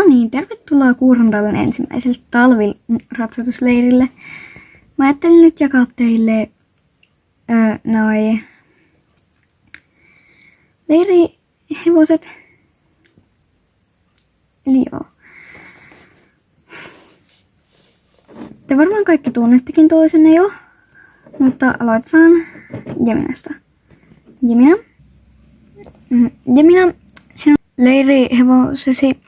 niin, tervetuloa Kuurantalven ensimmäiselle talviratsatusleirille. Mä ajattelin nyt jakaa teille noi leirihevoset. Eli joo. Te varmaan kaikki tunnettekin toisenne jo, mutta aloitetaan Jeminasta. Jemina, sinun leirihevosesi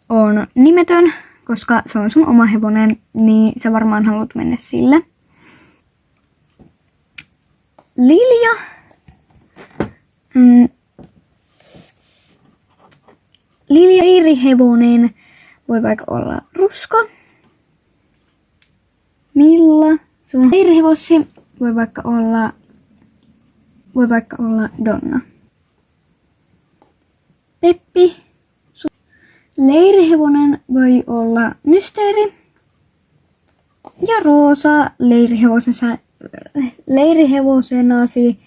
on nimetön, koska se on sun oma hevonen, niin sä varmaan haluat mennä sillä. Lilja. Lilja leirihevonen voi vaikka olla Ruska. Milla. Sun leirihevosi voi vaikka olla Donna. Peppi. Leirihevonen voi olla Mysteeri. Ja Roosa leirihevosenasi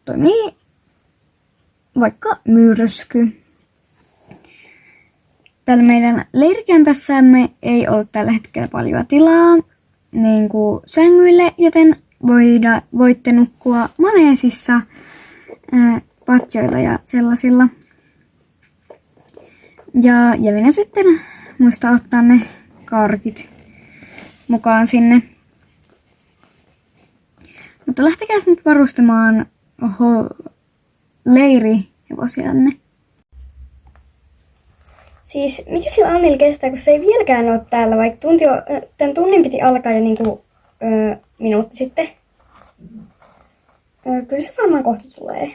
toimii vaikka Myrsky. Tällä meidän leirikämpässämme ei ole tällä hetkellä paljon tilaa niin kuin sängyille, joten voitte nukkua maneesissa, patjoilla ja sellaisilla. Ja minä sitten muista ottaa ne karkit mukaan sinne. Mutta lähtekääs nyt varustamaan leirihevosianne. Siis mikä sillä Annilla kestää, kun se ei vieläkään ole täällä, vaikka tämän tunnin piti alkaa jo niinku minuutti sitten. Kyllä se varmaan kohta tulee.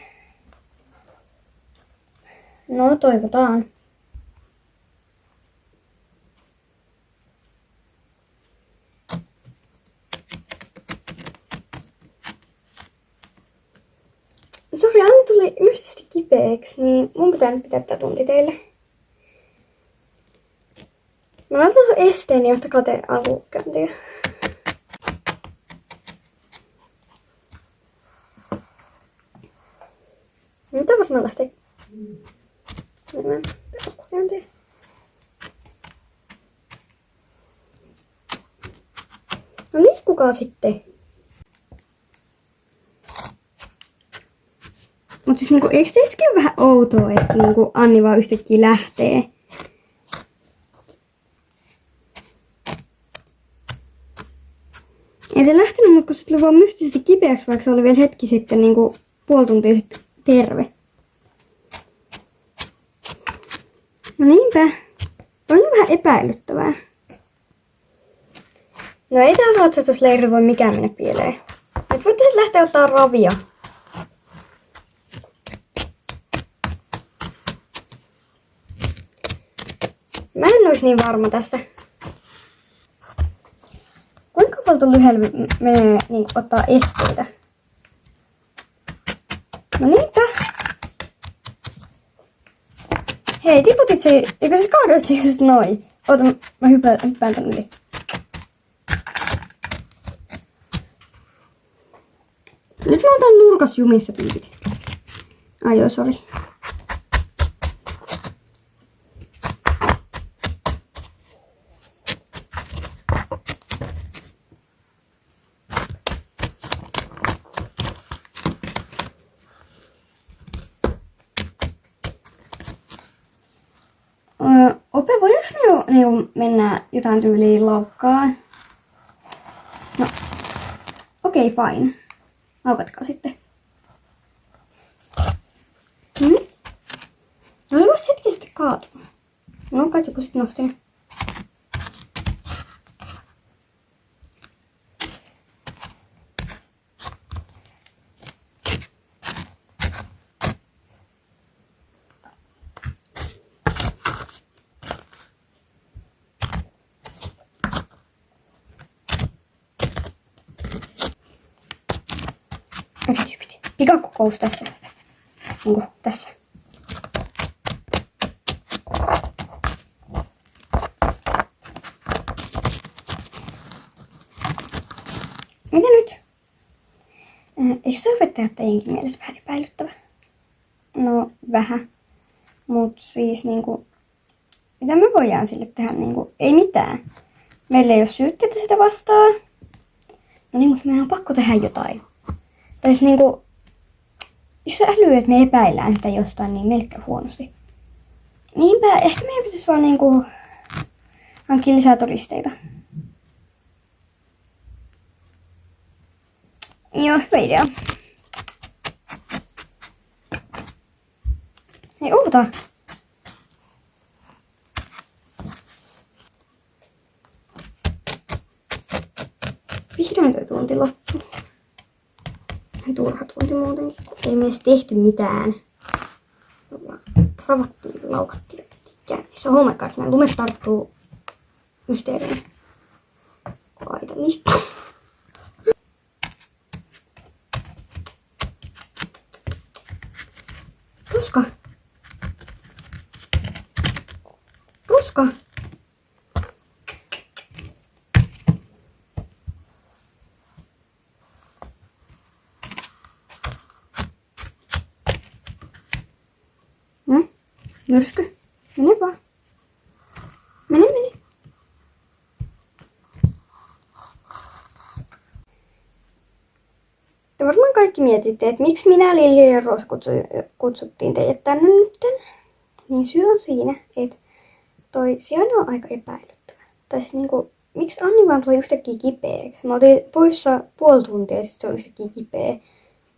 No toivotaan. Sori, Anni tuli mystisesti kipeäksi, niin mun pitää nyt pitää tää tunti teille. Mä laitan tuohon esteen, jotta kate alkukäyntiä. Mitä varmaan lähtee menemään alkukäyntiin? No liikkukaa sitten. Mut siis niinku, eikö teistäkin ole vähän outoa, että niinku Anni vaan yhtäkkiä lähtee? Ei se lähtenyt, mutta kun se tuli vaan mystisesti kipeäksi, vaikka se oli vielä hetki sitten niinku puoli tuntia sitten terve. No niinpä. On vähän epäilyttävää. No ei täällä ratsastusleirillä voi mikään mennä pieleen. Nyt voitte sitten lähteä ottaa ravia. Mä en ois niin varma tästä. Kuinka paljon lyhyellä menee niin ottaa esteitä? No niinpä. Hei, tiputit se, eikö se kaadoit just noin? Oota, mä hyppään tän yli. Nyt mä otan nurkas jumissa tyypit. Ai joo, sori. Ope, voidaanko me jo niinku mennä jotain tyyliin laukkaan? No, okei, fine. Laukatkaa sitten. No oli vasta hetki sitten kaatunut. No, kai joku sit nosti ne. Okei, tyypit. Pikakokous tässä. Niinku tässä. Mitä nyt? Eikö se opettajattajienkin mielessä vähän epäilyttävä? No, vähän. Mut siis niinku Mitä me voidaan sille tehdä? Niinku, ei mitään. Meillä ei ole syytteitä sitä vastaan. No niin, mutta meidän on pakko tehdä jotain. Tai siis niinku, jos sä älyy, että me epäillään sitä jostain, niin meille käy huonosti. Niinpä, ehkä meidän pitäisi vaan niinku hankkia lisää todisteita. Joo, hyvä idea. Hei, oota! Vihdoin toi tunti loppu. Vähän turha tunti muutenkin, kun ei me edes tehty mitään. Ravattiin, laukattiin. Se on oh my god, nämä lumet tarttuu mysteeriin. Aita liikkuu. Ruska. Ruska. Myrsky. Mene vaan. Mene. Te varmaan kaikki mietitte, että miksi minä, Lilja ja Roosa kutsuttiin teidät tänne nytten. Niin syy on siinä, että toi sijainen on aika epäilyttävä. Tai siis niinku, miksi Anni vaan tuli yhtäkkiä kipeäksi? Me oltiin poissa puoli tuntia ja sitten se on yhtäkkiä kipeä.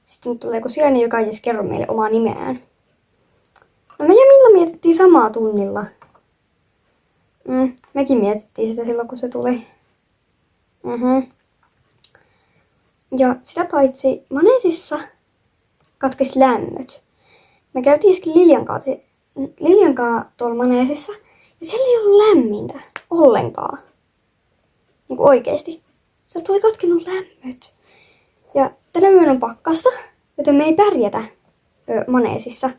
Sitten tulee joku sijainen, joka ei edes kerro meille omaa nimeään. No me ja Milla mietittiin samaa tunnilla. Mekin mietittiin sitä silloin, kun se tuli. Ja sitä paitsi Maneesissa katkesi lämmöt. Me käytiin äsken Liljan kanssa tuolla Maneesissa. Ja siellä ei ollut lämmintä ollenkaan. Niinku oikeesti. Sieltä oli katkenut lämmöt. Ja tänä yönä on pakkasta, joten me ei pärjätä Maneesissa.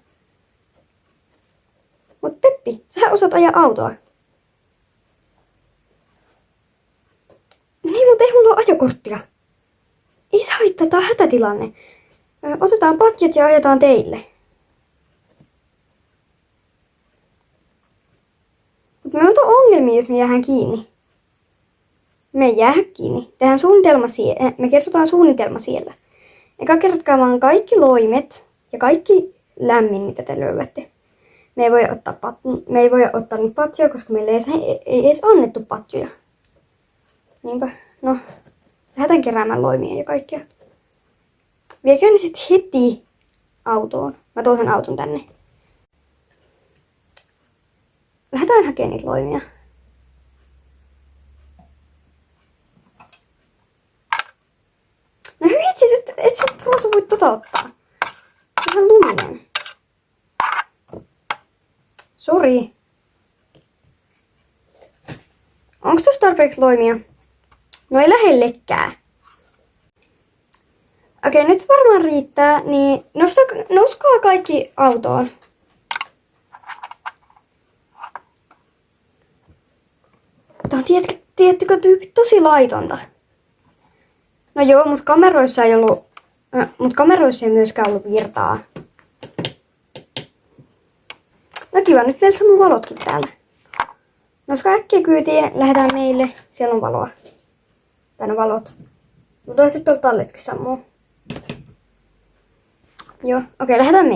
Mut Peppi, sähän osaat ajaa autoa. Niin, mutta ei mulla ole ajokorttia. Ei se haittaa, tää on hätätilanne. Otetaan patjat ja ajetaan teille. Mutta me on ongelmia, jos me jäädään kiinni. Me ei jäädä kiinni. Tehdään suunnitelma me kerrotaan suunnitelma siellä. Eka kerrotkaa vaan kaikki loimet ja kaikki lämmin, mitä te löydätte. Me ei voi ottaa nyt patjoja, koska meille ei edes annettu patjoja. Niinpä, no, lähdetään keräämään loimia ja kaikkea. Viekää ne sitten heti autoon. Mä tuon sen auton tänne. Lähdetään hakemaan niitä loimia. No hyvitsit, et sä Roosa voi tota ottaa. Se on luminen. Sori. Onko tuossa tarpeeksi loimia? No ei lähellekään. Okei, nyt varmaan riittää, niin nouskaa kaikki autoon. Tää on, tiedättekö, tyypit tosi laitonta. No joo, mutta kameroissa ei myöskään ollut virtaa. No kiva, nyt meiltä sammuu valotkin täällä. Nouskaa äkkiä kyytiin, lähdetään meille. Siellä on valoa. Täällä on valot. Mutta sitten tuolta talletkin sammuu. Joo, okei, lähdetään meille.